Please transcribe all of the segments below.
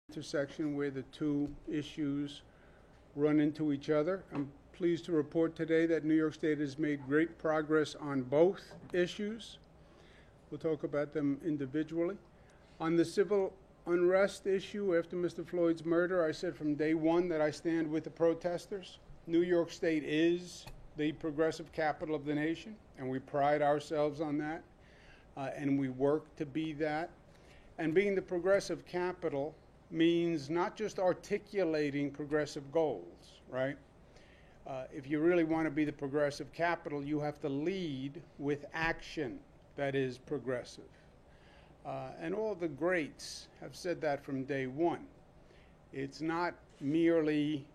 intersection where the two issues run into each other. I'm pleased to report today that New York State has made great progress on both issues. We'll talk about them individually. On the civil unrest issue after Mr. Floyd's murder, I said from day one that I stand with the protesters. New York State is the progressive capital of the nation, and we pride ourselves on that, and we work to be that. And being the progressive capital means not just articulating progressive goals, right? If you really want to be the progressive capital, you have to lead with action that is progressive. And all the greats have said that from day one. It's not merely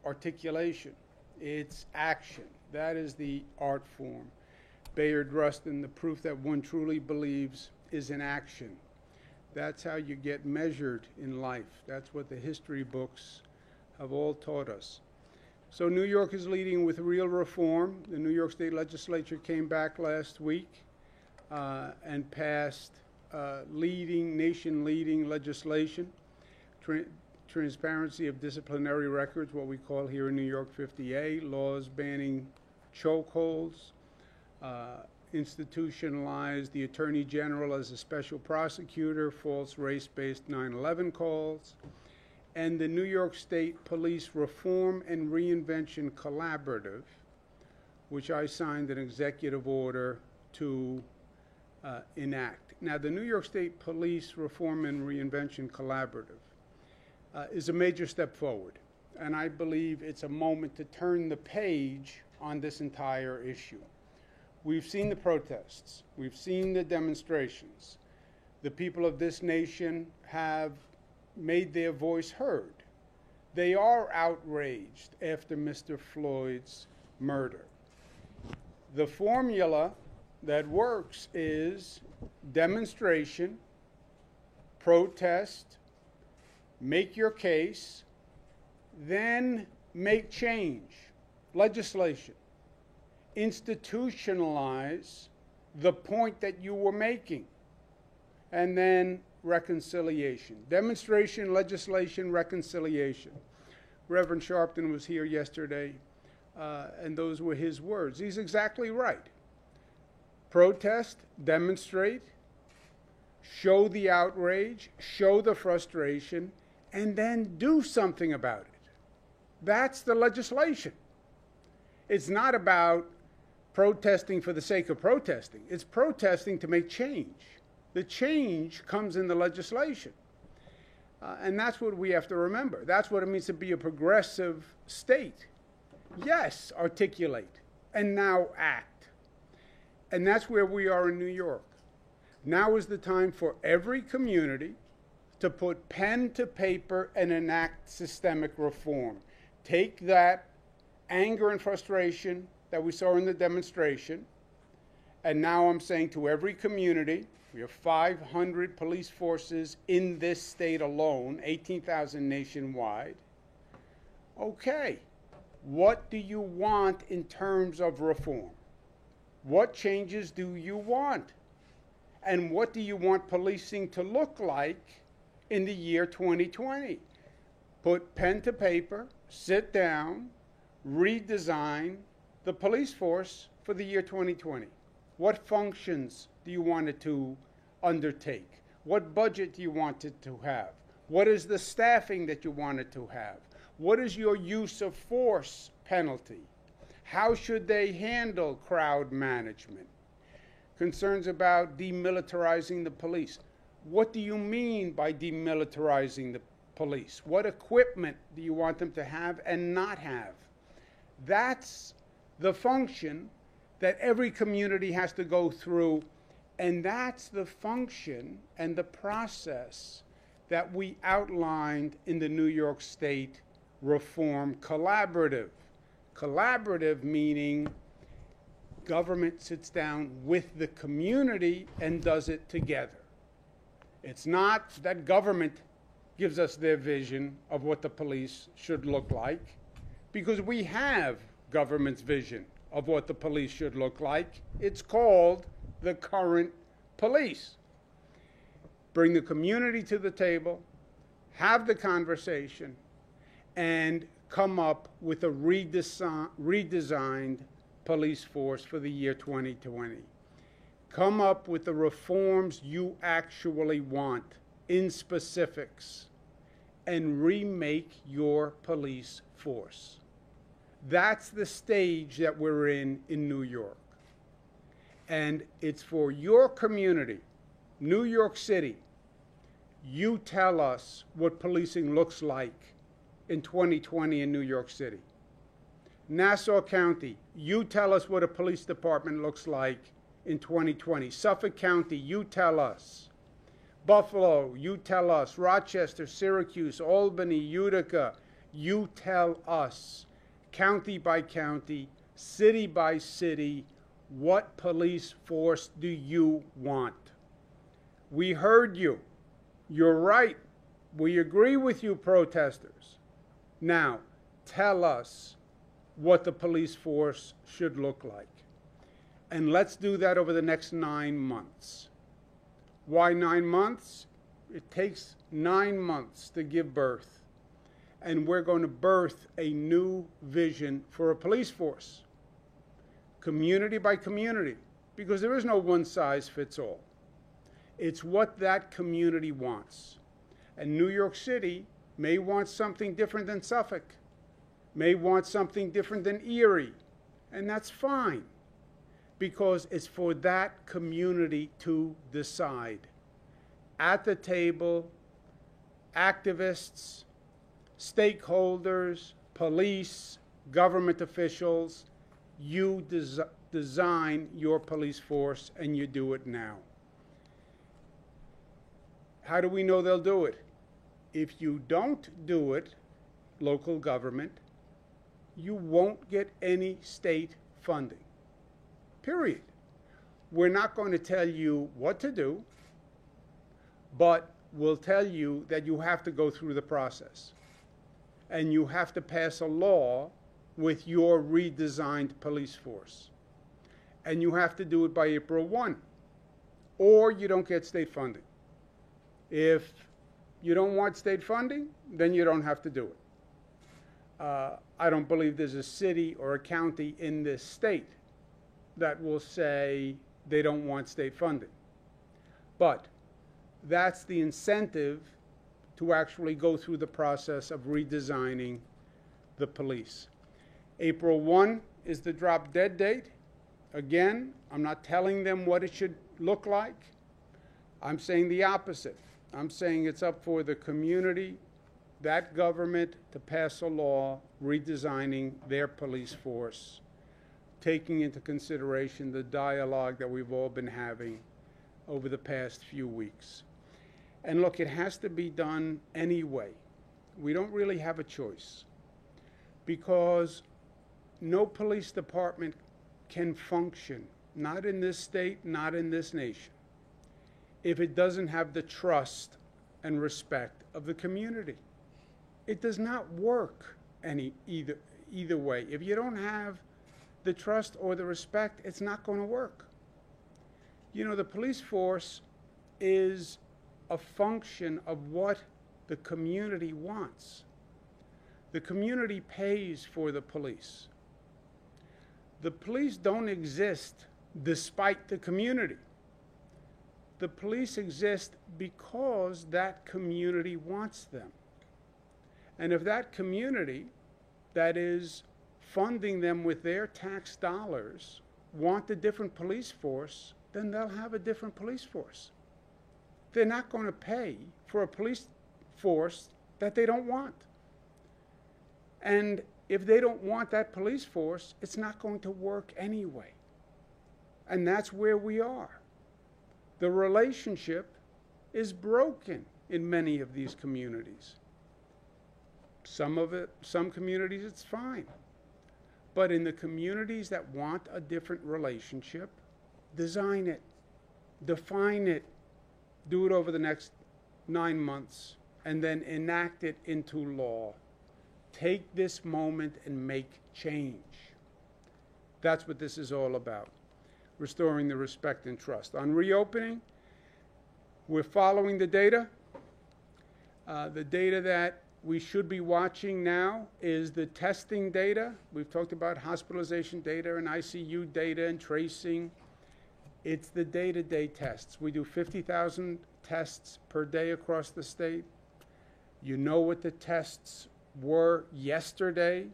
articulation, it's action. That is the art form. Bayard Rustin, the proof that one truly believes is in action. That's how you get measured in life. That's what the history books have all taught us. So New York is leading with real reform. The New York State Legislature came back last week and passed nation-leading legislation, transparency of disciplinary records, what we call here in New York 50A, laws banning chokeholds, institutionalized the Attorney General as a special prosecutor, false race-based 9/11 calls, and the New York State Police Reform and Reinvention Collaborative, which I signed an executive order to enact. Now, the New York State Police Reform and Reinvention Collaborative is a major step forward, and I believe it's a moment to turn the page on this entire issue. We've seen the protests. We've seen the demonstrations. The people of this nation have made their voice heard. They are outraged after Mr. Floyd's murder. The formula that works is demonstration, protest, make your case, then make change, legislation. Institutionalize the point that you were making, and then reconciliation. Demonstration, legislation, reconciliation. Reverend Sharpton was here yesterday, and those were his words. He's exactly right. Protest, demonstrate, show the outrage, show the frustration, and then do something about it. That's the legislation. It's not about protesting for the sake of protesting. It's protesting to make change. The change comes in the legislation. And that's what we have to remember. That's what it means to be a progressive state. Yes, articulate, and now act. And that's where we are in New York. Now is the time for every community to put pen to paper and enact systemic reform. Take that anger and frustration that we saw in the demonstration, and now I'm saying to every community, we have 500 police forces in this state alone, 18,000 nationwide. Okay, what do you want in terms of reform? What changes do you want? And what do you want policing to look like in the year 2020? Put pen to paper, sit down, redesign the police force for the year 2020. What functions do you want it to undertake? What budget do you want it to have? What is the staffing that you want it to have? What is your use of force penalty? How should they handle crowd management? Concerns about demilitarizing the police. What do you mean by demilitarizing the police? What equipment do you want them to have and not have? That's the function that every community has to go through, and that's the function and the process that we outlined in the New York State Reform Collaborative. Collaborative meaning government sits down with the community and does it together. It's not that government gives us their vision of what the police should look like, because we have government's vision of what the police should look like. It's called the current police. Bring the community to the table, have the conversation, and come up with a redesigned police force for the year 2020. Come up with the reforms you actually want in specifics, and remake your police force. That's the stage that we're in New York. And it's for your community, New York City. You tell us what policing looks like in 2020 in New York City. Nassau County, you tell us what a police department looks like in 2020. Suffolk County, you tell us. Buffalo, you tell us. Rochester, Syracuse, Albany, Utica, you tell us. County by county, city by city, what police force do you want? We heard you. You're right. We agree with you, protesters. Now, tell us what the police force should look like. And let's do that over the next 9 months. Why 9 months? It takes 9 months to give birth. And we're going to birth a new vision for a police force. Community by community, because there is no one size fits all. It's what that community wants. And New York City may want something different than Suffolk, may want something different than Erie, and that's fine, because it's for that community to decide. At the table, activists, stakeholders, police, government officials, you design your police force, and you do it now. How do we know they'll do it? If you don't do it, local government, you won't get any state funding. Period. We're not going to tell you what to do, but we'll tell you that you have to go through the process. And you have to pass a law with your redesigned police force. And you have to do it by April 1, or you don't get state funding. If you don't want state funding, then you don't have to do it. I don't believe there's a city or a county in this state that will say they don't want state funding. But that's the incentive to actually go through the process of redesigning the police. April 1 is the drop dead date. Again, I'm not telling them what it should look like. I'm saying the opposite. I'm saying it's up for the community, that government, to pass a law redesigning their police force, taking into consideration the dialogue that we've all been having over the past few weeks. And look, it has to be done anyway. We don't really have a choice, because no police department can function, not in this state, not in this nation, if it doesn't have the trust and respect of the community. It does not work either way. If you don't have the trust or the respect, it's not going to work. You know, the police force is a function of what the community wants. The community pays for the police. The police don't exist despite the community. The police exist because that community wants them. And if that community that is funding them with their tax dollars want a different police force, then they'll have a different police force. They're not going to pay for a police force that they don't want. And if they don't want that police force, it's not going to work anyway. And that's where we are. The relationship is broken in many of these communities. Some communities it's fine. But in the communities that want a different relationship, design it, define it, do it over the next 9 months, and then enact it into law. Take this moment and make change. That's what this is all about, restoring the respect and trust. On reopening, we're following the data. The data that we should be watching now is the testing data. We've talked about hospitalization data and ICU data and tracing. It's the day-to-day tests. We do 50,000 tests per day across the state. You know what the tests were yesterday,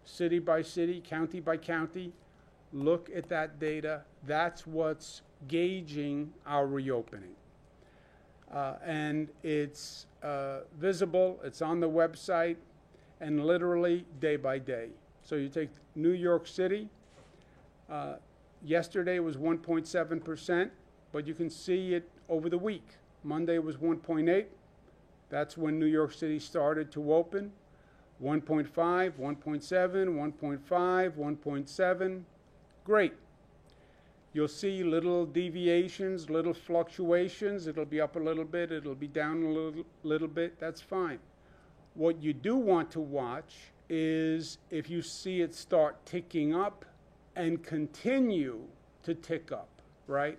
city by city, county by county. Look at that data. That's what's gauging our reopening. And it's visible, it's on the website, and literally day by day. So you take New York City, yesterday was 1.7%, but you can see it over the week. Monday was 1.8. That's when New York City started to open. 1.5, 1.7, 1.5, 1.7. Great. You'll see little deviations, little fluctuations. It'll be up a little bit, it'll be down a little bit. That's fine. What you do want to watch is if you see it start ticking up and continue to tick up, right?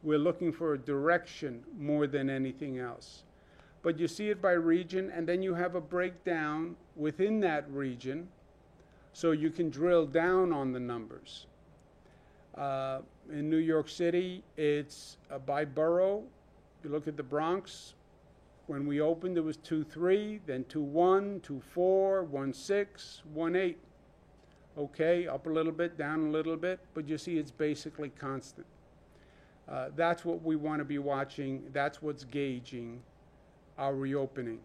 We're looking for a direction more than anything else. But you see it by region, and then you have a breakdown within that region so you can drill down on the numbers. In New York City, it's by borough. You look at the Bronx. When we opened, it was 2.3, then 2.1, 2.4, 1.6, 1.8. Okay, up a little bit, down a little bit, but you see it's basically constant. That's what we want to be watching. That's what's gauging our reopening.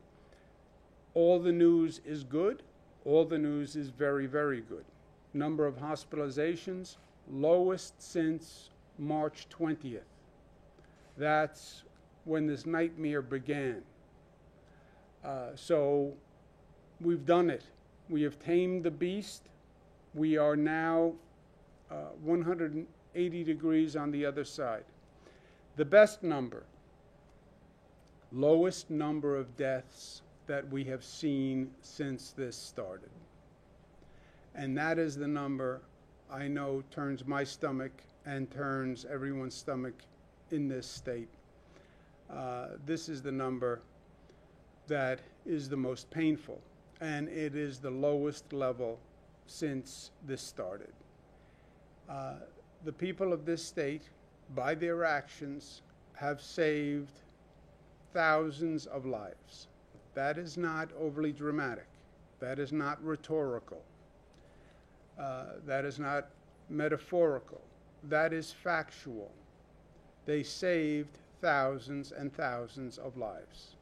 All the news is good. All the news is very, very good. Number of hospitalizations, lowest since March 20th. That's when this nightmare began. So we've done it. We have tamed the beast. We are now 180 degrees on the other side. The best number, lowest number of deaths that we have seen since this started. And that is the number I know turns my stomach and turns everyone's stomach in this state. This is the number that is the most painful, and it is the lowest level since this started. The people of this state, by their actions, have saved thousands of lives. That is not overly dramatic. That is not rhetorical. That is not metaphorical. That is factual. They saved thousands and thousands of lives.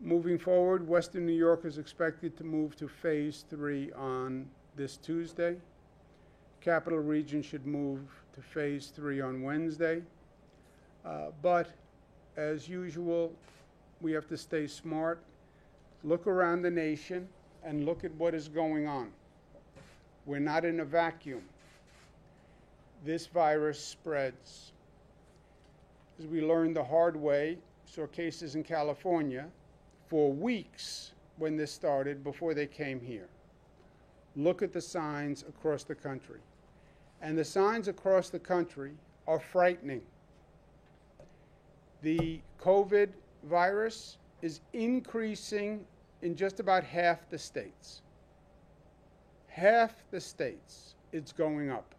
Moving forward, Western New York is expected to move to phase 3 on this Tuesday. Capital Region should move to phase 3 on Wednesday. But as usual, we have to stay smart, look around the nation, and look at what is going on. We're not in a vacuum. This virus spreads. As we learned the hard way, saw cases in California for weeks when this started before they came here. Look at the signs across the country. And the signs across the country are frightening. The COVID virus is increasing in just about half the states. Half the states, it's going up.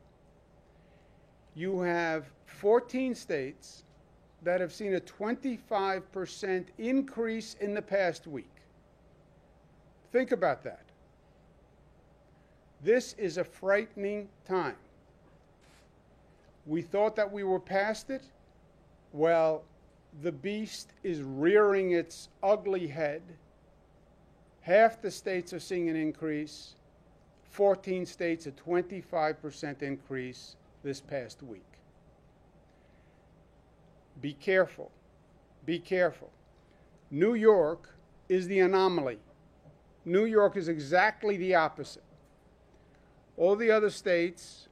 You have 14 states that have seen a 25% increase in the past week. Think about that. This is a frightening time. We thought that we were past it. Well, the beast is rearing its ugly head. Half the states are seeing an increase. 14 states, a 25% increase this past week. Be careful. Be careful. New York is the anomaly. New York is exactly the opposite. All the other states,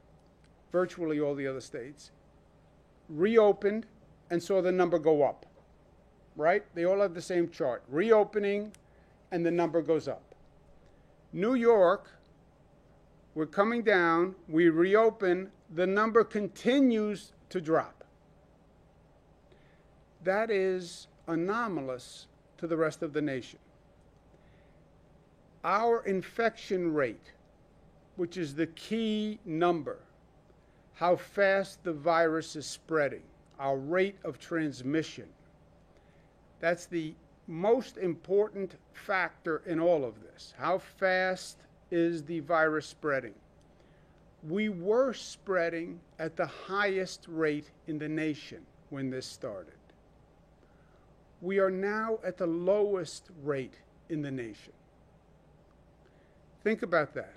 virtually all the other states, reopened and saw the number go up, right? They all have the same chart. Reopening, and the number goes up. New York, we're coming down, we reopen, the number continues to drop. That is anomalous to the rest of the nation. Our infection rate, which is the key number, how fast the virus is spreading, our rate of transmission, that's the most important factor in all of this. How fast is the virus spreading? We were spreading at the highest rate in the nation when this started. We are now at the lowest rate in the nation. Think about that.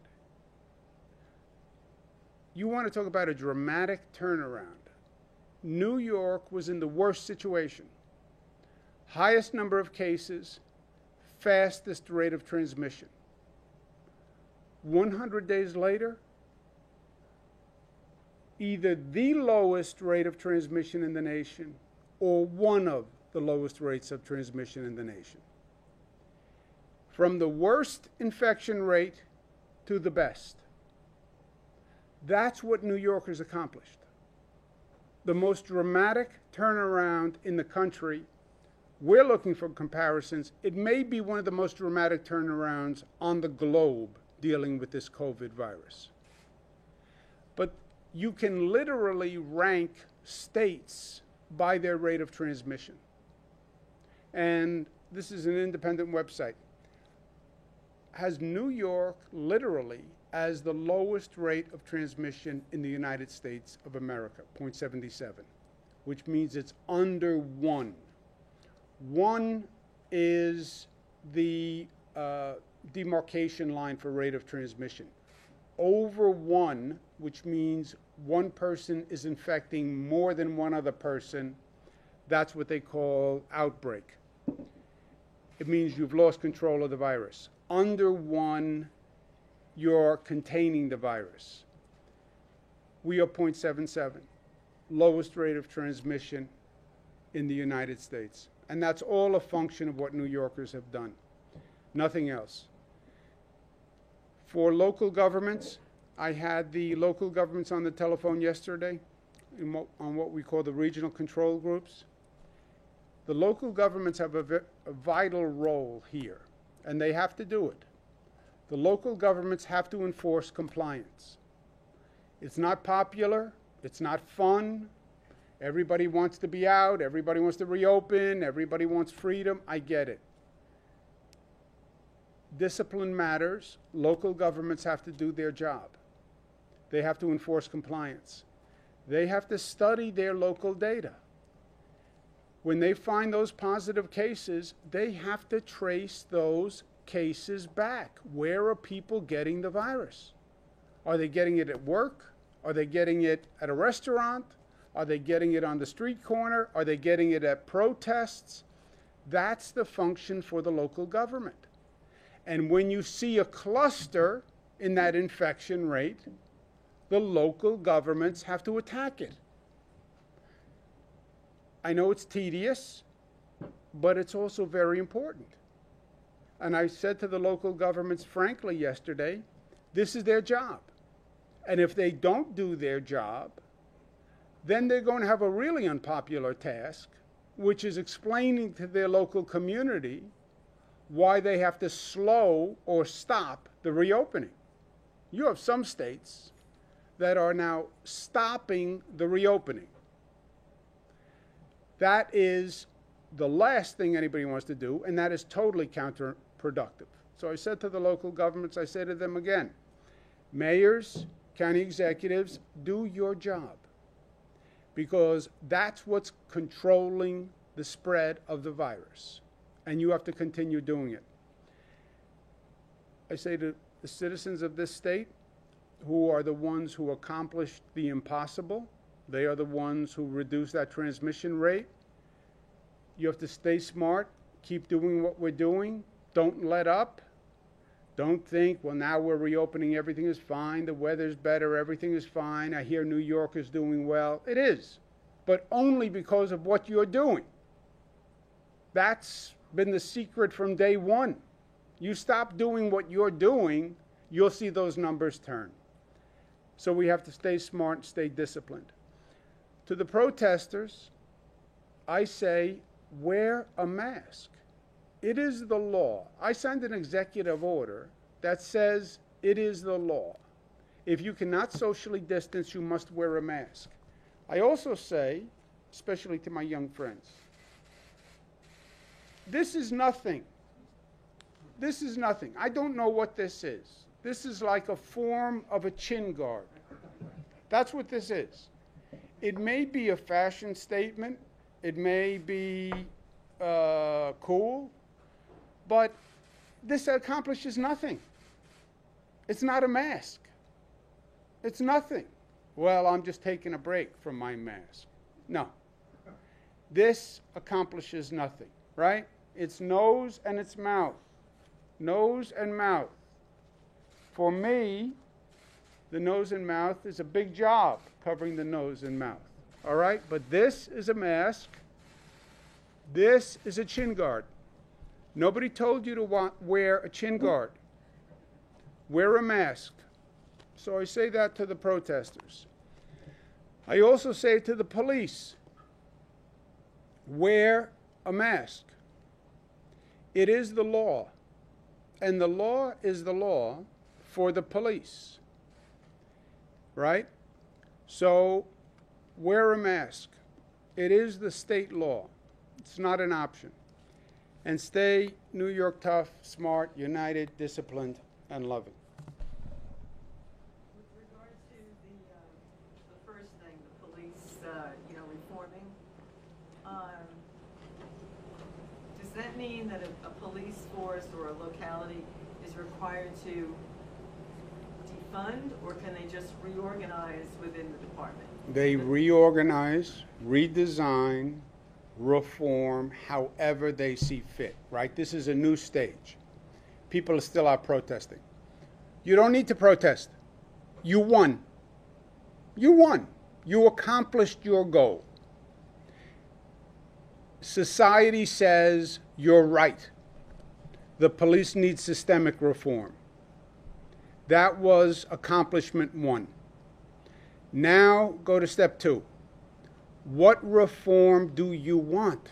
You want to talk about a dramatic turnaround. New York was in the worst situation. Highest number of cases, fastest rate of transmission. 100 days later, either the lowest rate of transmission in the nation or one of the lowest rates of transmission in the nation. From the worst infection rate to the best. That's what New Yorkers accomplished. The most dramatic turnaround in the country. We're looking for comparisons. It may be one of the most dramatic turnarounds on the globe dealing with this COVID virus. But you can literally rank states by their rate of transmission. And this is an independent website. Has New York literally as the lowest rate of transmission in the United States of America, 0.77, which means it's under 1. 1 is the demarcation line for rate of transmission. Over 1, which means one person is infecting more than one other person, that's what they call outbreak. It means you've lost control of the virus. Under 1, you're containing the virus. We are 0.77, lowest rate of transmission in the United States. And that's all a function of what New Yorkers have done, nothing else. For local governments, I had the local governments on the telephone yesterday on what we call the regional control groups. The local governments have a vital role here, and they have to do it. The local governments have to enforce compliance. It's not popular, it's not fun. Everybody wants to be out, everybody wants to reopen, everybody wants freedom. I get it. Discipline matters. Local governments have to do their job. They have to enforce compliance. They have to study their local data. When they find those positive cases, they have to trace those cases back. Where are people getting the virus? Are they getting it at work? Are they getting it at a restaurant? Are they getting it on the street corner? Are they getting it at protests? That's the function for the local government. And when you see a cluster in that infection rate, the local governments have to attack it. I know it's tedious, but it's also very important. And I said to the local governments frankly yesterday, this is their job. And if they don't do their job, then they're going to have a really unpopular task, which is explaining to their local community why they have to slow or stop the reopening. You have some states that are now stopping the reopening. That is the last thing anybody wants to do, and that is totally counterproductive. So I said to the local governments, I say to them again, mayors, county executives, do your job, because that's what's controlling the spread of the virus, and you have to continue doing it. I say to the citizens of this state, who are the ones who accomplished the impossible, they are the ones who reduce that transmission rate. You have to stay smart, keep doing what we're doing, don't let up. Don't think, well, now we're reopening, everything is fine, the weather's better, everything is fine, I hear New York is doing well. It is, but only because of what you're doing. That's been the secret from day one. You stop doing what you're doing, you'll see those numbers turn. So we have to stay smart, stay disciplined. To the protesters, I say, wear a mask. It is the law. I signed an executive order that says it is the law. If you cannot socially distance, you must wear a mask. I also say, especially to my young friends, this is nothing. This is nothing. I don't know what this is. This is like a form of a chin guard. That's what this is. It may be a fashion statement. It may be cool. But this accomplishes nothing. It's not a mask. It's nothing. Well, I'm just taking a break from my mask. No. This accomplishes nothing, right? It's nose and it's mouth. Nose and mouth. For me, the nose and mouth is a big job, covering the nose and mouth. All right? But this is a mask. This is a chin guard. Nobody told you to wear a chin guard. Wear a mask. So I say that to the protesters. I also say to the police, wear a mask. It is the law. And the law is the law for the police. Right? So wear a mask. It is the state law. It's not an option. And stay New York tough, smart, united, disciplined, and loving. With regard to the first thing, the police, reforming, does that mean that a police force or a locality is required to defund, or can they just reorganize within the department? They reorganize, redesign, reform, however they see fit, right? This is a new stage. People are still out protesting. You don't need to protest. You won. You won. You accomplished your goal. Society says you're right. The police need systemic reform. That was accomplishment one. Now go to step two. What reform do you want?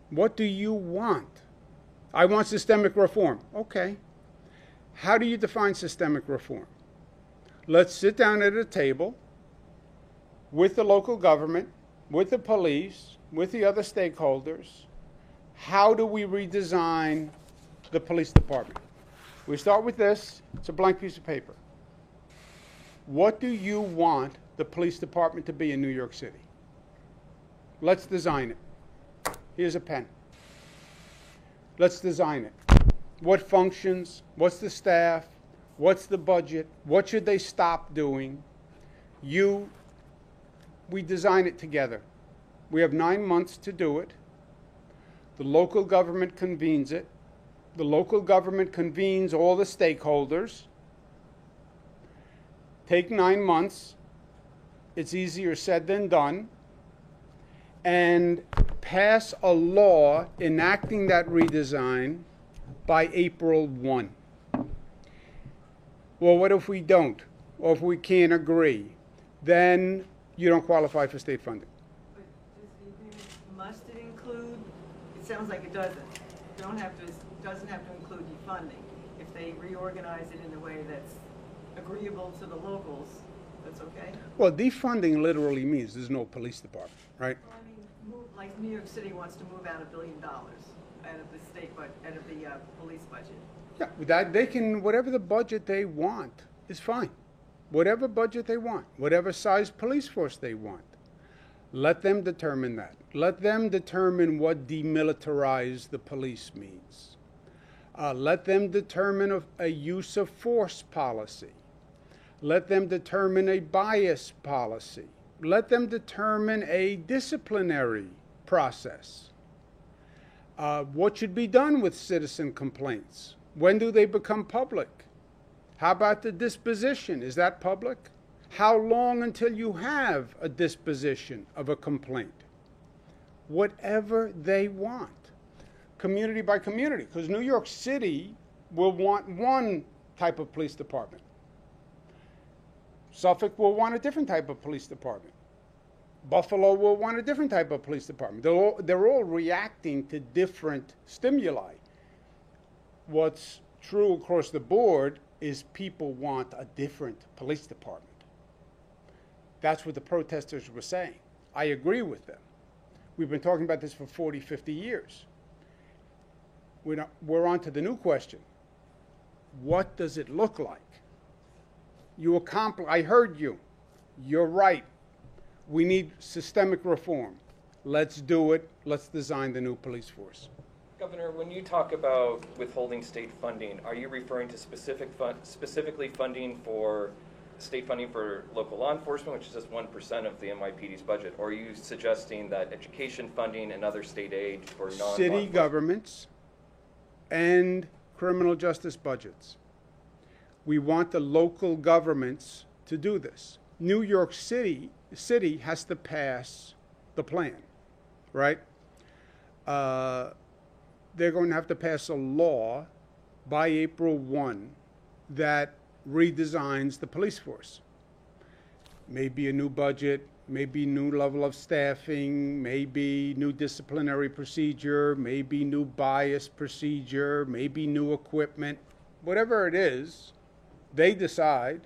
What do you want? I want systemic reform. Okay. How do you define systemic reform? Let's sit down at a table with the local government, with the police, with the other stakeholders. How do we redesign the police department? We start with this. It's a blank piece of paper. What do you want the police department to be in New York City? Let's design it. Here's a pen. Let's design it. What functions? What's the staff? What's the budget? What should they stop doing? We design it together. We have 9 months to do it. The local government convenes it. The local government convenes all the stakeholders. Take 9 months. It's easier said than done. And pass a law enacting that redesign by April 1. Well, what if we don't? Or if we can't agree? Then you don't qualify for state funding. But does the agreement, must it include, it sounds like it doesn't. It doesn't have to include defunding. If they reorganize it in a way that's agreeable to the locals, that's okay? Well, defunding literally means there's no police department, right? Well, I mean, like New York City wants to move out $1 billion out of the state budget, out of the police budget. Yeah, that they can, whatever the budget they want is fine. Whatever budget they want, whatever size police force they want. Let them determine that. Let them determine what demilitarize the police means. Let them determine a use of force policy. Let them determine a bias policy. Let them determine a disciplinary process. What should be done with citizen complaints? When do they become public? How about the disposition? Is that public? How long until you have a disposition of a complaint? Whatever they want. Community by community. Because New York City will want one type of police department. Suffolk will want a different type of police department. Buffalo will want a different type of police department. They're all reacting to different stimuli. What's true across the board is people want a different police department. That's what the protesters were saying. I agree with them. We've been talking about this for 40, 50 years. We're on to the new question. What does it look like? I heard you. You're right. We need systemic reform. Let's do it. Let's design the new police force. Governor, when you talk about withholding state funding, are you referring to specifically funding for state funding for local law enforcement, which is just 1% of the NYPD's budget, or are you suggesting that education funding and other state aid for non-law City governments and criminal justice budgets. We want the local governments to do this. New York City has to pass the plan, right? They're going to have to pass a law by April 1 that redesigns the police force. Maybe a new budget, maybe new level of staffing, maybe new disciplinary procedure, maybe new bias procedure, maybe new equipment. Whatever it is, they decide.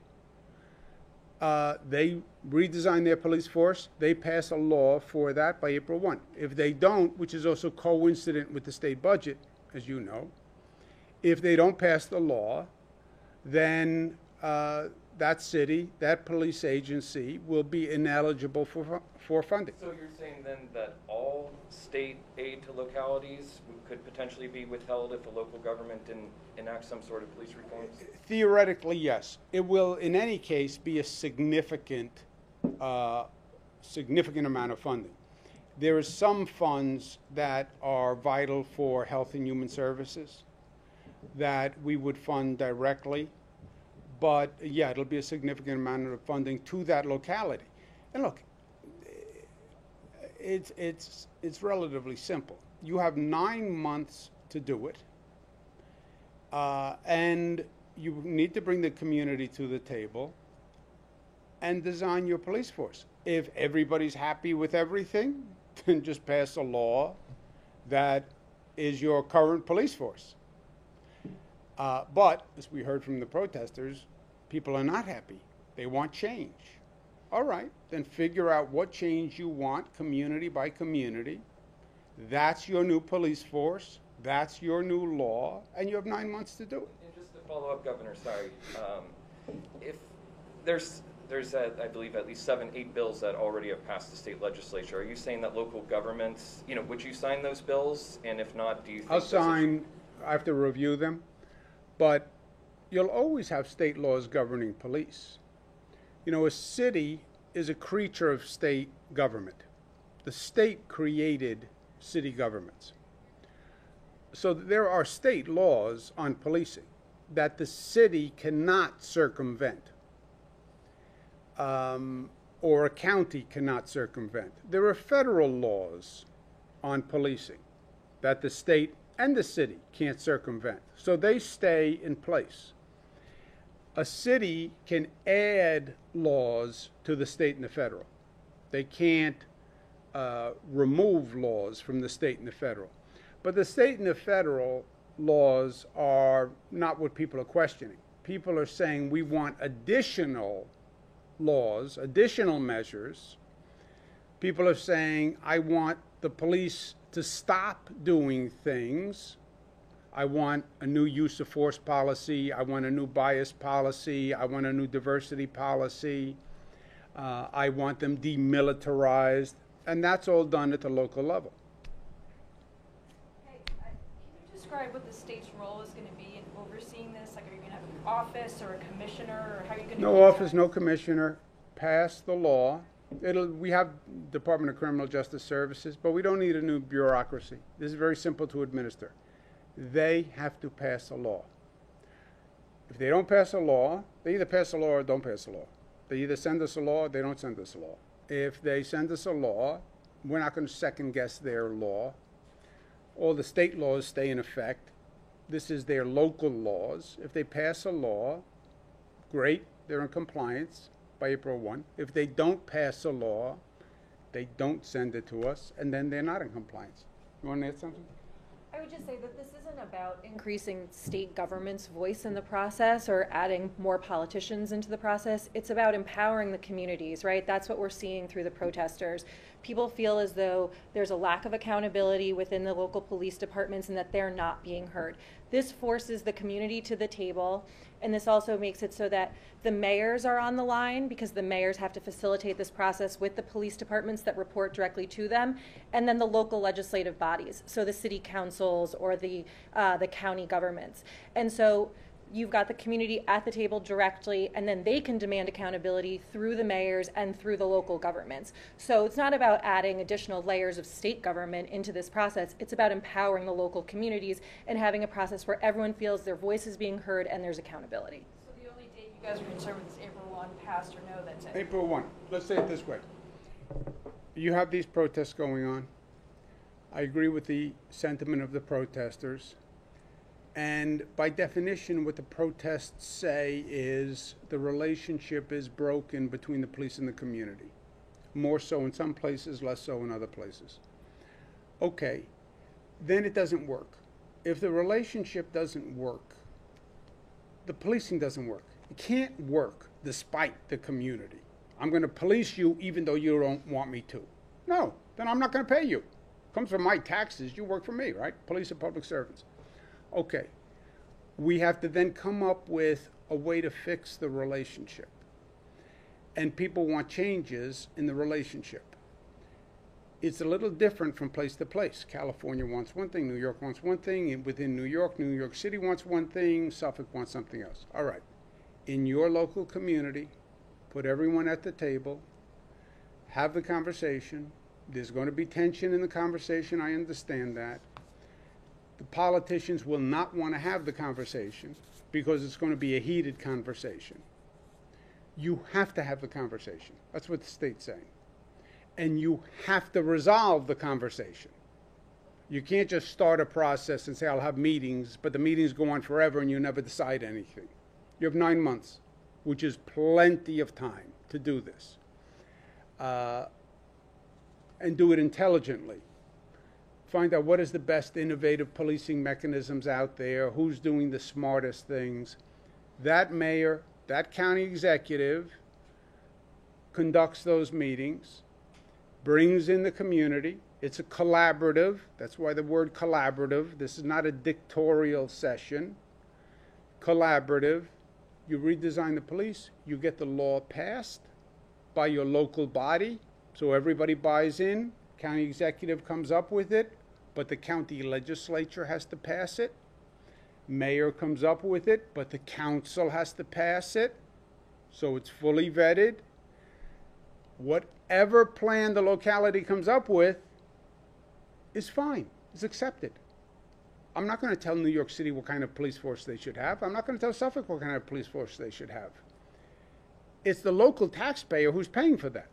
They redesign their police force. They pass a law for that by April 1. If they don't, which is also coincident with the state budget, as you know, if they don't pass the law, then that city, that police agency will be ineligible for funding. So you're saying then that all state aid to localities could potentially be withheld if a local government didn't enact some sort of police reforms? Theoretically, yes. It will, in any case, be a significant amount of funding. There are some funds that are vital for health and human services that we would fund directly. But yeah, it'll be a significant amount of funding to that locality. And look, it's relatively simple. You have 9 months to do it, and you need to bring the community to the table and design your police force. If everybody's happy with everything, then just pass a law that is your current police force. But, as we heard from the protesters, people are not happy. They want change. All right, then figure out what change you want, community by community. That's your new police force. That's your new law, and you have 9 months to do it. And just to follow up, Governor, sorry, if there's I believe at least 7, 8 bills that already have passed the state legislature. Are you saying that local governments, would you sign those bills? And if not, do you think I'll sign. I have to review them, but you'll always have state laws governing police. A city is a creature of state government. The state created city governments. So there are state laws on policing that the city cannot circumvent, or a county cannot circumvent. There are federal laws on policing that the state and the city can't circumvent. So they stay in place. A city can add laws to the state and the federal. They can't remove laws from the state and the federal. But the state and the federal laws are not what people are questioning. People are saying we want additional laws, additional measures. People are saying I want the police to stop doing things. I want a new use of force policy. I want a new bias policy. I want a new diversity policy. I want them demilitarized. And that's all done at the local level. Hey, can you describe what the state's role is going to be in overseeing this? Like, are you going to have an office or a commissioner, or how are you going to No office, no commissioner. Pass the law. We have Department of Criminal Justice Services, but we don't need a new bureaucracy. This is very simple to administer. They have to pass a law. If they don't pass a law, they either pass a law or don't pass a law. They either send us a law or they don't send us a law. If they send us a law, we're not going to second guess their law. All the state laws stay in effect. This is their local laws. If they pass a law, great, they're in compliance by April 1. If they don't pass a law, They don't send it to us, and then they're not in compliance. You want to add something? I would just say that this isn't about increasing state government's voice in the process or adding more politicians into the process. It's about empowering the communities, right? That's what we're seeing through the protesters. People feel as though there's a lack of accountability within the local police departments and that they're not being heard. This forces the community to the table, and this also makes it so that the mayors are on the line, because the mayors have to facilitate this process with the police departments that report directly to them, and then the local legislative bodies, so the city councils or the county governments. And so you've got the community at the table directly, and then they can demand accountability through the mayors and through the local governments. So it's not about adding additional layers of state government into this process. It's about empowering the local communities and having a process where everyone feels their voice is being heard and there's accountability. So the only date you guys are concerned with is April 1, past or no, that's it? April 1. Let's say it this way. You have these protests going on. I agree with the sentiment of the protesters. And by definition, what the protests say is the relationship is broken between the police and the community. More so in some places, less so in other places. Okay, then it doesn't work. If the relationship doesn't work, the policing doesn't work. It can't work despite the community. I'm going to police you even though you don't want me to. No, then I'm not going to pay you. It comes from my taxes. You work for me, right? Police are public servants. Okay, we have to then come up with a way to fix the relationship. And people want changes in the relationship. It's a little different from place to place. California wants one thing, New York wants one thing, and within New York City wants one thing, Suffolk wants something else. All right, in your local community, put everyone at the table, have the conversation. There's going to be tension in the conversation, I understand that. The politicians will not want to have the conversation because it's going to be a heated conversation. You have to have the conversation. That's what the state's saying. And you have to resolve the conversation. You can't just start a process and say, I'll have meetings, but the meetings go on forever and you never decide anything. You have 9 months, which is plenty of time to do this. And do it intelligently. Find out what is the best innovative policing mechanisms out there, who's doing the smartest things. That mayor, that county executive conducts those meetings, brings in the community. It's a collaborative. That's why the word collaborative. This is not a dictatorial session. Collaborative. You redesign the police. You get the law passed by your local body, so everybody buys in. County executive comes up with it, but the county legislature has to pass it. Mayor comes up with it, but the council has to pass it, so it's fully vetted. Whatever plan the locality comes up with is fine, is accepted. I'm not going to tell New York City what kind of police force they should have. I'm not going to tell Suffolk what kind of police force they should have. It's the local taxpayer who's paying for that.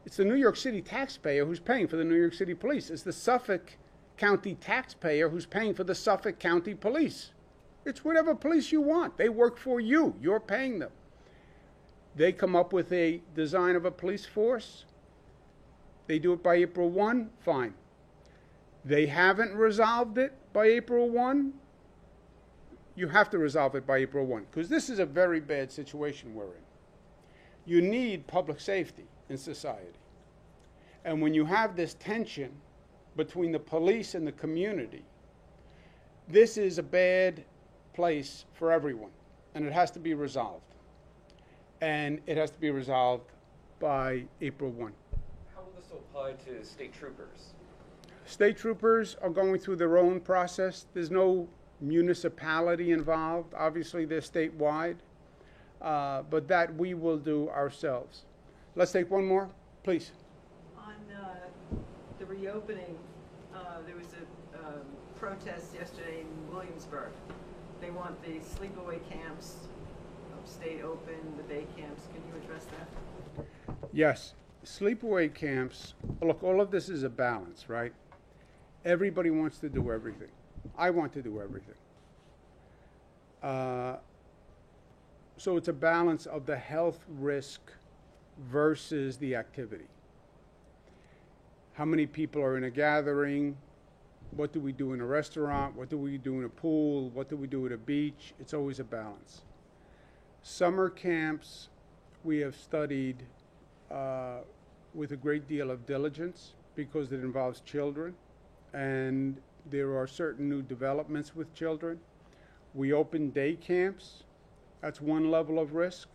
It's the New York City taxpayer who's paying for the New York City police. It's the Suffolk County taxpayer who's paying for the Suffolk County police. It's whatever police you want. They work for you. You're paying them. They come up with a design of a police force. They do it by April 1, fine. They haven't resolved it by April 1. You have to resolve it by April 1, because this is a very bad situation we're in. You need public safety in society. And when you have this tension between the police and the community, this is a bad place for everyone, and it has to be resolved. And it has to be resolved by April 1. How will this apply to state troopers? State troopers are going through their own process. There's no municipality involved. Obviously, they're statewide, but that we will do ourselves. Let's take one more, please. On the reopening, there was a protest yesterday in Williamsburg. They want the sleepaway camps stay open, the day camps. Can you address that? Yes, sleepaway camps, look, all of this is a balance, right? Everybody wants to do everything. I want to do everything. So it's a balance of the health risk versus the activity. how many people are in a gathering, what do we do in a restaurant, what do we do in a pool, what do we do at a beach. It's always a balance. Summer camps we have studied with a great deal of diligence because it involves children, and there are certain new developments with children. We open day camps. That's one level of risk.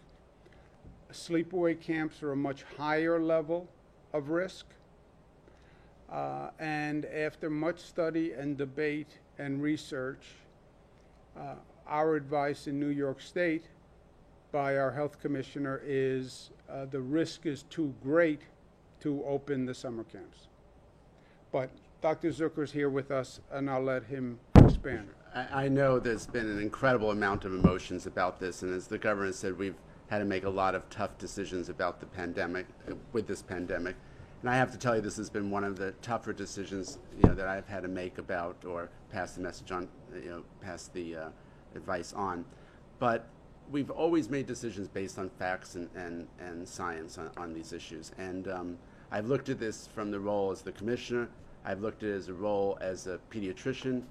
Sleepaway camps are a much higher level of risk. And after much study and debate and research, our advice in New York State by our health commissioner is the risk is too great to open the summer camps. But Dr. Zucker's here with us, and I'll let him expand. I know there's been an incredible amount of emotions about this, and as the governor said, we've had to make a lot of tough decisions about the pandemic, with this pandemic. And I have to tell you, this has been one of the tougher decisions, that I've had to make about or pass the message on, pass the advice on. But we've always made decisions based on facts and science on these issues. And I've looked at this from the role as the commissioner. I've looked at it as a role as a pediatrician.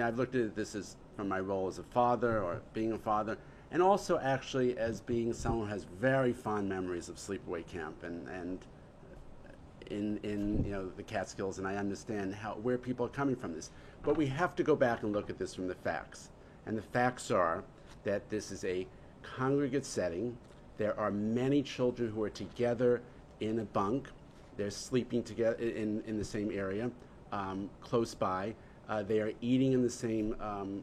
I've looked at this as from my role as a father or being a father, and also actually as being someone who has very fond memories of sleepaway camp and in the Catskills, and I understand where people are coming from this. But we have to go back and look at this from the facts. And the facts are that this is a congregate setting. There are many children who are together in a bunk. They're sleeping together in the same area, close by. They are eating in the same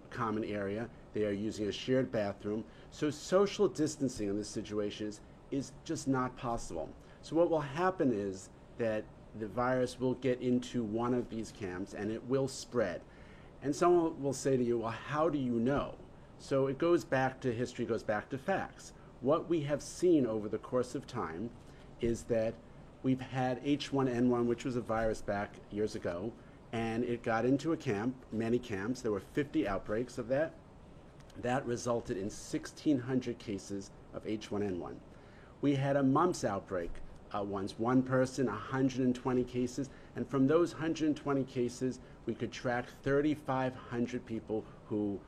common area. They are using a shared bathroom. So social distancing in this situation is just not possible. So what will happen is that the virus will get into one of these camps and it will spread. And someone will say to you, well, how do you know? So it goes back to history, goes back to facts. What we have seen over the course of time is that we've had H1N1, which was a virus back years ago, and it got into a camp, many camps. There were 50 outbreaks of that. That resulted in 1,600 cases of H1N1. We had a mumps outbreak once, one person, 120 cases, and from those 120 cases, we could track 3,500 people who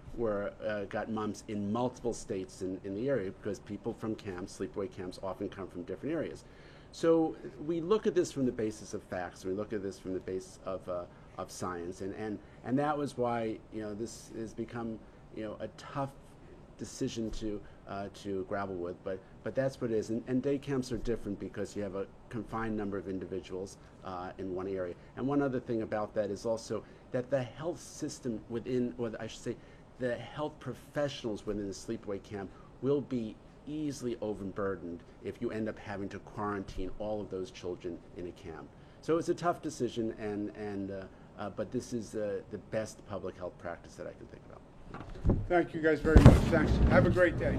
got mumps in multiple states in the area, because people from camps, sleepaway camps, often come from different areas. So we look at this from the basis of facts. We look at this from the basis of science, and that was why this has become a tough decision to grapple with. But that's what it is. And day camps are different because you have a confined number of individuals in one area. And one other thing about that is also that the health system within, or I should say, the health professionals within the sleepaway camp will be easily overburdened if you end up having to quarantine all of those children in a camp. So it's a tough decision, but this is the best public health practice that I can think about. Thank you guys very much. Thanks. Have a great day.